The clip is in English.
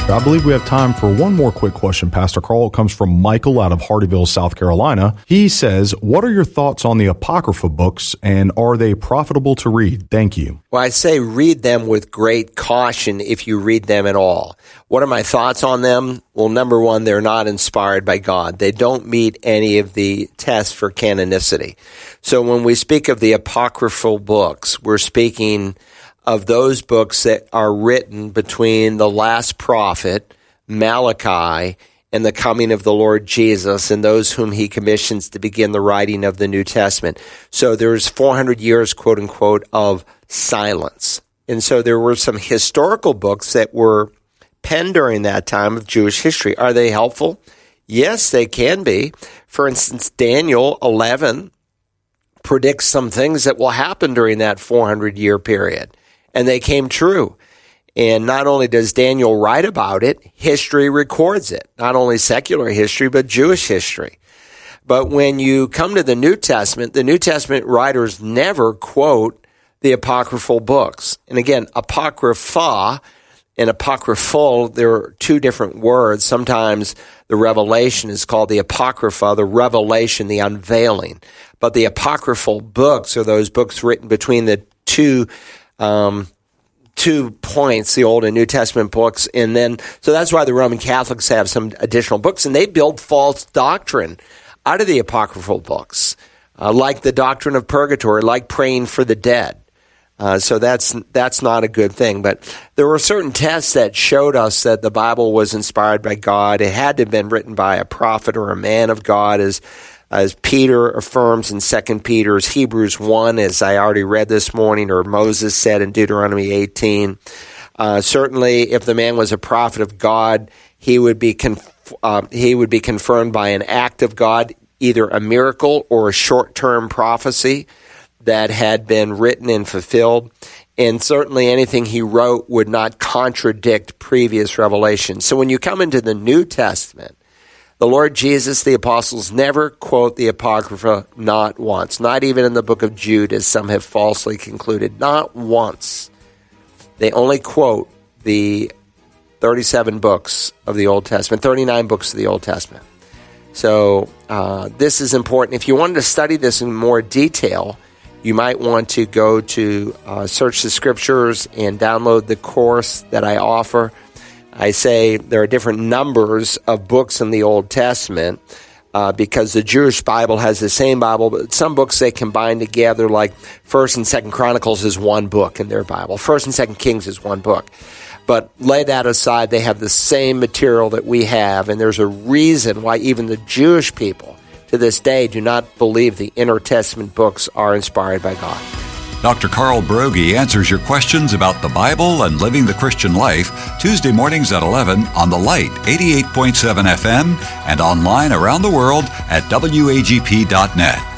I believe we have time for one more quick question, Pastor Carl. It comes from Michael out of Hardeeville, South Carolina. He says, what are your thoughts on the Apocrypha books, and are they profitable to read? Thank you. Well, I say read them with great caution if you read them at all. What are my thoughts on them? Well, number one, they're not inspired by God. They don't meet any of the tests for canonicity. So when we speak of the apocryphal books, we're speaking of those books that are written between the last prophet, Malachi, and the coming of the Lord Jesus and those whom he commissions to begin the writing of the New Testament. So there's 400 years, quote unquote, of silence. And so there were some historical books that were penned during that time of Jewish history. Are they helpful? Yes, they can be. For instance, Daniel 11 predicts some things that will happen during that 400-year period. And they came true. And not only does Daniel write about it, history records it. Not only secular history, but Jewish history. But when you come to the New Testament writers never quote the apocryphal books. And again, apocrypha and apocryphal, there are two different words. Sometimes the revelation is called the apocrypha, the revelation, the unveiling. But the apocryphal books are those books written between the two points, the Old and New Testament books. And then, so that's why the Roman Catholics have some additional books, and they build false doctrine out of the apocryphal books, like the doctrine of purgatory, like praying for the dead. So that's not a good thing. But there were certain tests that showed us that the Bible was inspired by God. It had to have been written by a prophet or a man of God, as Peter affirms in 2 Peter, Hebrews 1, as I already read this morning, or Moses said in Deuteronomy 18. Certainly, if the man was a prophet of God, he would be confirmed by an act of God, either a miracle or a short-term prophecy that had been written and fulfilled. And certainly anything he wrote would not contradict previous revelation. So when you come into the New Testament, the Lord Jesus, the apostles never quote the Apocrypha, not once. Not even in the book of Jude, as some have falsely concluded. Not once. They only quote the 37 books of the Old Testament, 39 books of the Old Testament. So this is important. If you wanted to study this in more detail, you might want to go to Search the Scriptures and download the course that I offer. I say there are different numbers of books in the Old Testament because the Jewish Bible has the same Bible, but some books they combine together, like 1st and 2nd Chronicles is one book in their Bible. 1st and 2nd Kings is one book. But lay that aside, they have the same material that we have, and there's a reason why even the Jewish people to this day do not believe the intertestament books are inspired by God. Dr. Carl Broggi answers your questions about the Bible and living the Christian life Tuesday mornings at 11 on The Light, 88.7 FM, and online around the world at wagp.net.